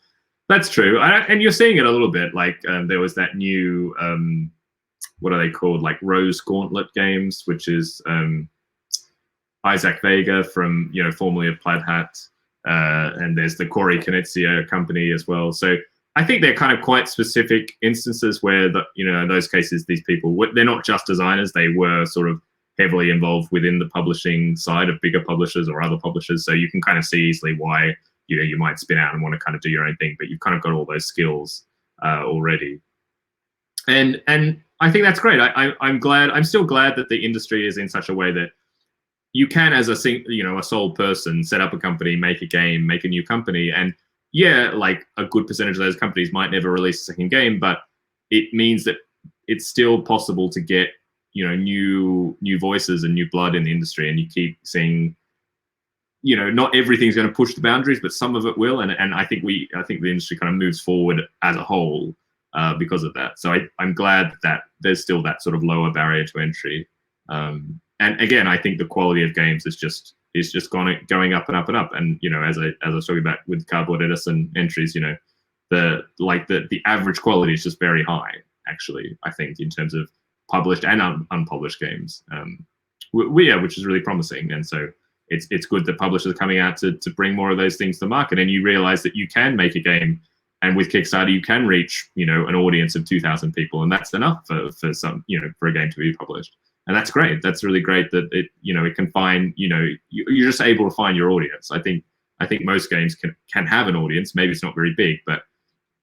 [SPEAKER 2] That's true, and you're seeing it a little bit. Like there was that new, what are they called? Like Rose Gauntlet Games, which is Isaac Vega from formerly of Plaid Hat, and there's the Corey Knizia company as well. So I think they're kind of quite specific instances where in those cases these people they're not just designers; they were sort of heavily involved within the publishing side of bigger publishers or other publishers. So you can kind of see easily why you might spin out and want to kind of do your own thing, but you've kind of got all those skills already. And I think that's great. I'm still glad that the industry is in such a way that you can, as a sole person, set up a company, make a game, make a new company, and yeah, like a good percentage of those companies might never release a second game, but it means that it's still possible to get new voices and new blood in the industry, and you keep seeing. Not everything's going to push the boundaries, but some of it will, and I think the industry kind of moves forward as a whole because of that. So I'm glad that there's still that sort of lower barrier to entry. And again, I think the quality of games is just going up and up and up. And as I was talking about with Cardboard Edison entries, the average quality is just very high. Actually, I think in terms of published and unpublished games, which is really promising. And so it's good that publishers are coming out to bring more of those things to the market, and you realize that you can make a game, and with Kickstarter you can reach an audience of 2,000 people, and that's enough for some for a game to be published, and that's great. That's really great that it can find you're just able to find your audience. I think most games can have an audience. Maybe it's not very big, but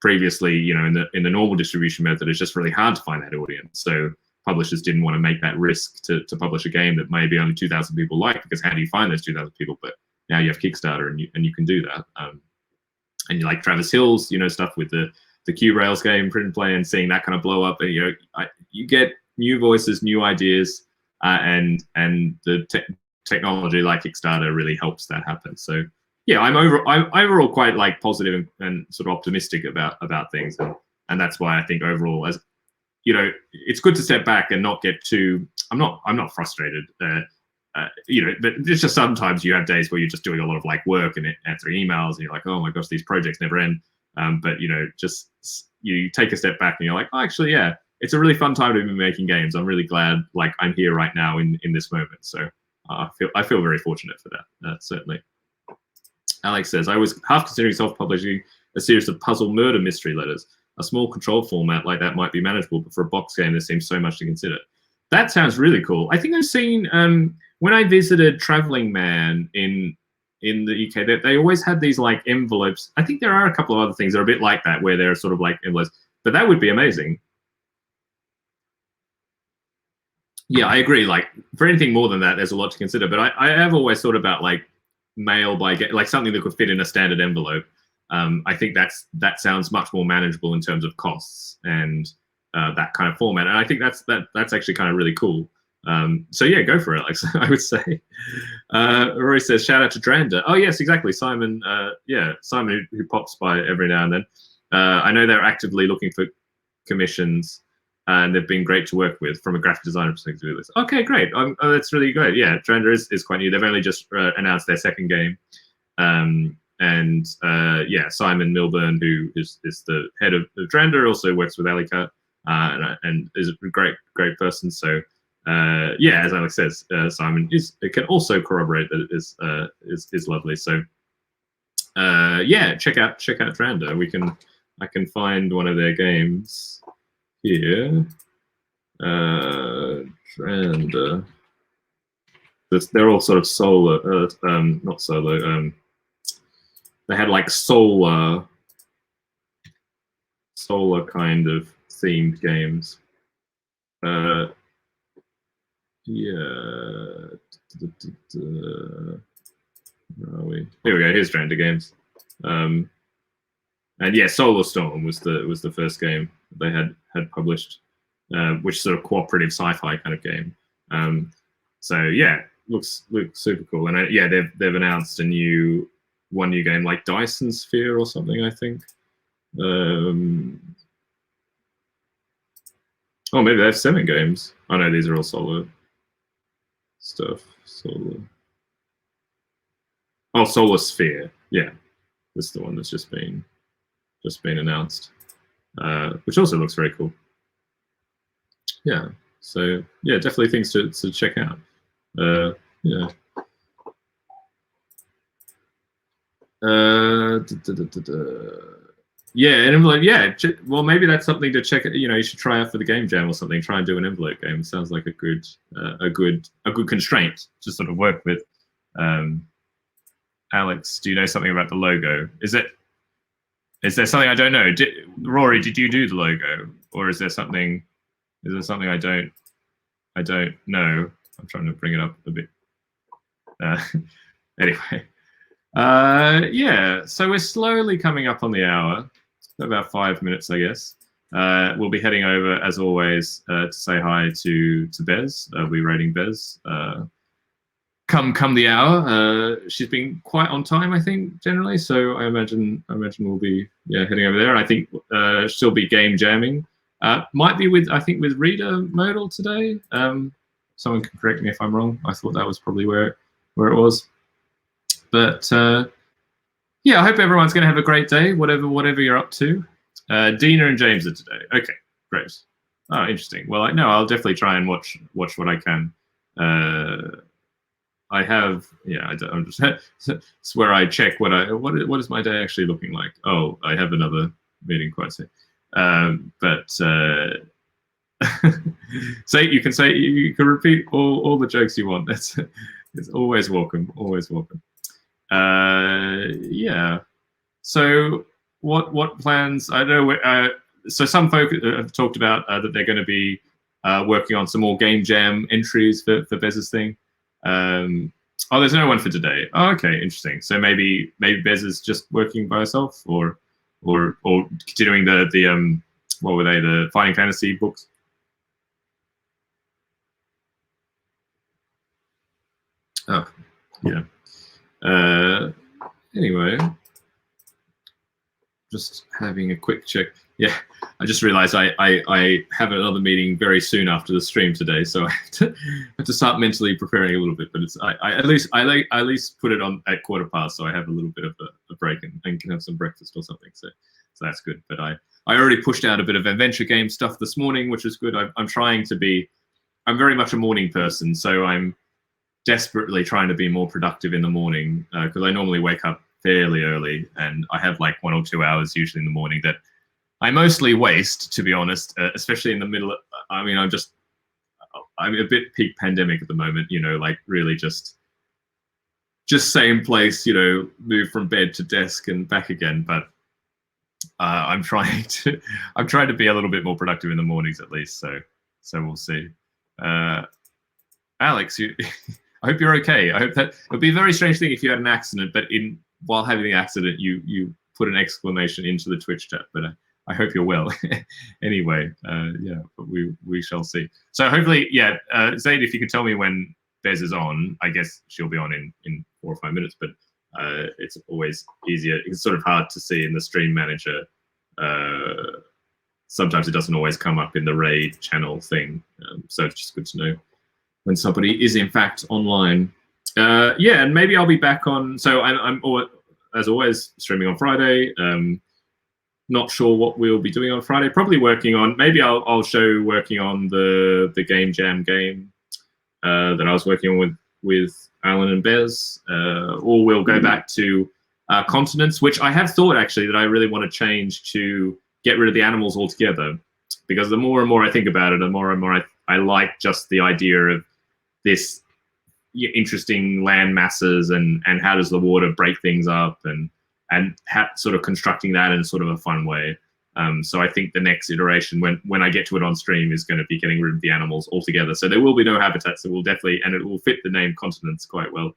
[SPEAKER 2] previously in the normal distribution method it's just really hard to find that audience. So publishers didn't want to make that risk to publish a game that maybe only 2,000 people like, because how do you find those 2,000 people? But now you have Kickstarter and you can do that. And you like Travis Hill's, stuff with the Q-Rails game, Print and Play, and seeing that kind of blow up. And you get new voices, new ideas, and the technology like Kickstarter really helps that happen. So yeah, I'm overall quite like positive and sort of optimistic about things, and that's why I think overall, as it's good to step back and not get too. I'm not frustrated, but it's just sometimes you have days where you're just doing a lot of like work and answering emails, and you're like, oh my gosh, these projects never end. But just you take a step back and you're like, oh, actually, yeah, it's a really fun time to be making games. I'm really glad, like I'm here right now in this moment. So I feel very fortunate for that, certainly. Alex says, I was half considering self-publishing a series of puzzle murder mystery letters. A small control format like that might be manageable, but for a box game, there seems so much to consider. That sounds really cool. I think I've seen, when I visited Traveling Man in the UK, they always had these like envelopes. I think there are a couple of other things that are a bit like that, where they're sort of like envelopes, but that would be amazing. Yeah, I agree. Like for anything more than that, there's a lot to consider, but I have always thought about like mail by like something that could fit in a standard envelope. I think that sounds much more manageable in terms of costs and that kind of format, and I think that's actually kind of really cool. So yeah, go for it, Alex. I would say. Rory says, shout out to Drander. Oh yes, exactly. Simon, Simon who pops by every now and then. I know they're actively looking for commissions, and they've been great to work with from a graphic designer perspective. Okay, great. That's really great. Yeah, Drander is quite new. They've only just announced their second game. and yeah, Simon Milburn, who is the head of Dranda, also works with Alicat, and is a great person. So yeah, as Alex says, Simon can also corroborate that it is lovely. So yeah, check out Dranda. I can find one of their games here. Dranda. They're all sort of solar, not solo. They had like solar kind of themed games. Yeah. Where are we? Here we go. Here's Dranda games. And yeah, Solar Storm was the first game they had published, which is sort of cooperative sci-fi kind of game. So yeah, looks super cool. And yeah, they've announced one new game like Dyson Sphere or something, I think. Oh, maybe they have 7 games. Oh no, these are all Solar stuff. Solar. Oh, Solar Sphere. Yeah, this is the one that's just been announced, which also looks very cool. Yeah. So yeah, definitely things to check out. Yeah. Yeah, an envelope. Yeah, well, maybe that's something to check. You know, you should try out for the game jam or something. Try and do an envelope game. It sounds like a good constraint to sort of work with. Alex, do you know something about the logo? Is there something I don't know? Rory, did you do the logo, or is there something? Is there something I don't know? I'm trying to bring it up a bit. Anyway, yeah. So we're slowly coming up on the hour. About 5 minutes, I guess. We'll be heading over, as always, to say hi to Bez. We'll be rating Bez. Come the hour. She's been quite on time, I think, generally. So I imagine we'll be heading over there. And I think she'll be game jamming. Might be with Reader Modal today. Someone can correct me if I'm wrong. I thought that was probably where it was. But yeah, I hope everyone's going to have a great day, whatever you're up to. Dina and James are today. Okay, great. Oh, interesting. Well, I'll definitely try and watch what I can. I have, I'm just, it's where I check what is my day actually looking like. Oh, I have another meeting quite soon. But so you can repeat all the jokes you want. It's always welcome, always welcome. Yeah. So what plans? I know. So some folk have talked about that they're going to be working on some more game jam entries for Bez's thing. Oh, there's no one for today. Oh, okay, interesting. So maybe Bez is just working by herself, or continuing the what were they, the Fighting Fantasy books? Oh, yeah. Anyway, just having a quick check. Yeah, I just realized I have another meeting very soon after the stream today, so I have to start mentally preparing a little bit. But it's I at least put it on at 15:15, so I have a little bit of a break and can have some breakfast or something. So that's good. But I already pushed out a bit of adventure game stuff this morning, which is good. I'm trying to be. I'm very much a morning person, so I'm desperately trying to be more productive in the morning because I normally wake up fairly early, and I have like 1 or 2 hours usually in the morning that I mostly waste, to be honest, especially in the middle of, I mean, I'm a bit peak pandemic at the moment, like really just same place, move from bed to desk and back again. But I'm trying to be a little bit more productive in the mornings at least. So we'll see. Alex, I hope you're okay. I hope that it would be a very strange thing if you had an accident, but while having the accident, you put an exclamation into the Twitch chat. But I hope you're well. Anyway, yeah, but we shall see. So hopefully, yeah, Zaid, if you could tell me when Bez is on, I guess she'll be on in 4 or 5 minutes. But it's always easier. It's sort of hard to see in the stream manager. Sometimes it doesn't always come up in the raid channel thing. So it's just good to know when somebody is in fact online. Yeah, and maybe I'll be back on. So I'm
[SPEAKER 1] as always, streaming on Friday. Not sure what we'll be doing on Friday. Probably working on, maybe I'll show working on the Game Jam game that I was working on with Alan and Bez, or we'll go back to continents, which I have thought actually that I really want to change to get rid of the animals altogether, because the more and more I think about it, the more and more I like just the idea of this interesting land masses and how does the water break things up and sort of constructing that in sort of a fun way. So I think the next iteration, when I get to it on stream, is going to be getting rid of the animals altogether. So there will be no habitats. It will definitely, and it will fit the name continents quite well.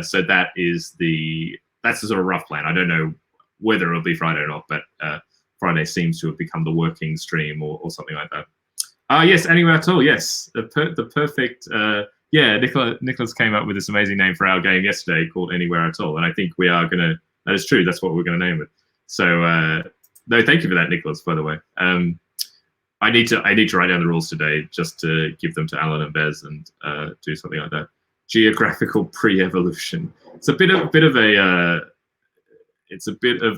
[SPEAKER 1] So that's the sort of rough plan. I don't know whether it'll be Friday or not, but Friday seems to have become the working stream or something like that. Yes, Anywhere at All. Yes, the perfect. Yeah, Nicholas came up with this amazing name for our game yesterday called Anywhere at All, and I think we are gonna. That is true. That's what we're gonna name it. So. No, thank you for that, Nicholas, by the way. I need to write down the rules today just to give them to Alan and Bez and do something like that. Geographical pre-evolution. It's a bit of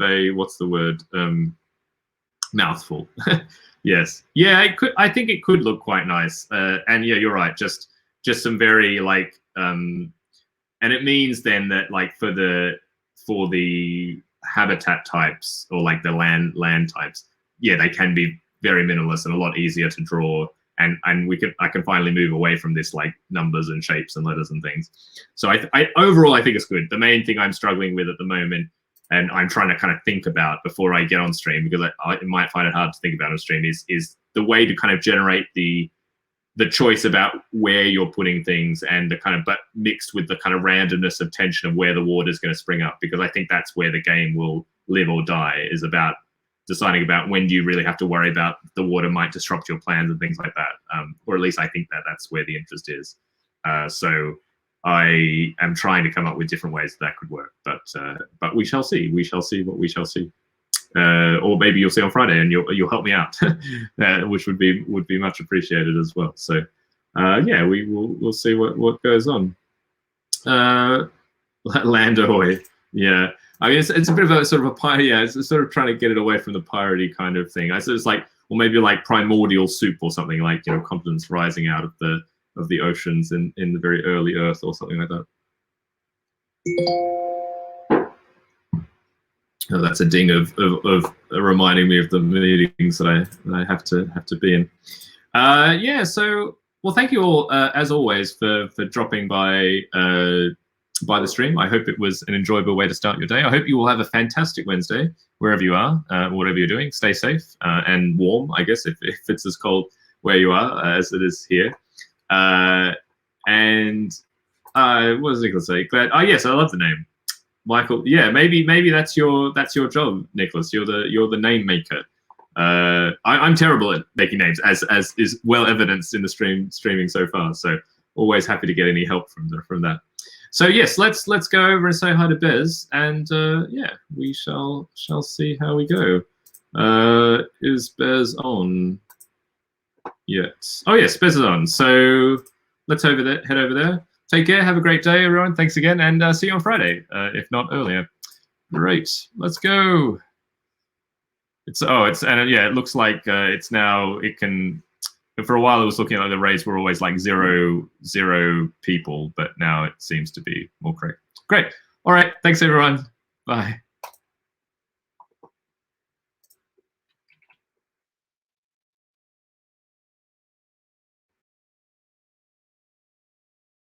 [SPEAKER 1] a what's the word? Mouthful. Yes. Yeah, it could. I think it could look quite nice. And yeah, you're right. Just some very like and it means then that like for the habitat types or like the land types, yeah, they can be very minimalist and a lot easier to draw, and I can finally move away from this like numbers and shapes and letters and things. So I overall I think it's good. The main thing I'm struggling with at the moment, and I'm trying to kind of think about before I get on stream, because I might find it hard to think about on stream, is the way to kind of generate the choice about where you're putting things, and the kind of, but mixed with the kind of randomness of tension of where the water is going to spring up, because I think that's where the game will live or die, is about deciding about when do you really have to worry about the water might disrupt your plans and things like that. Or at least I think that's where the interest is. So I am trying to come up with different ways that could work, but we shall see. We shall see what we shall see. Or maybe you'll see on Friday and you'll help me out, which would be much appreciated as well. So yeah, we'll see what goes on. Land Ahoy, yeah. I mean, it's a bit of a sort of a pirate. Yeah, it's sort of trying to get it away from the piratey kind of thing. So it's like, or maybe like primordial soup or something, like, you know, continents rising out of the oceans in the very early Earth or something like that. Oh, that's a ding of reminding me of the meetings that I have to be in. Yeah. So, well, thank you all as always for dropping by the stream. I hope it was an enjoyable way to start your day. I hope you will have a fantastic Wednesday wherever you are, whatever you're doing. Stay safe and warm, I guess, if it's as cold where you are as it is here. And what was Nicholas say? Glad. Oh yes, I love the name. Michael, yeah, maybe that's your job, Nicholas. You're the name maker. I'm terrible at making names, as is well evidenced in the streaming so far. So always happy to get any help from that. So yes, let's go over and say hi to Bez, and yeah, we shall see how we go. Is Bez on? Yes. Oh yes, Bez is on. So let's head over there. Take care. Have a great day, everyone. Thanks again, and see you on Friday, if not earlier. Great. Let's go. Yeah, it looks like it's now, it can. For a while, it was looking like the raids were always like zero people, but now it seems to be more correct. Great. All right. Thanks, everyone. Bye.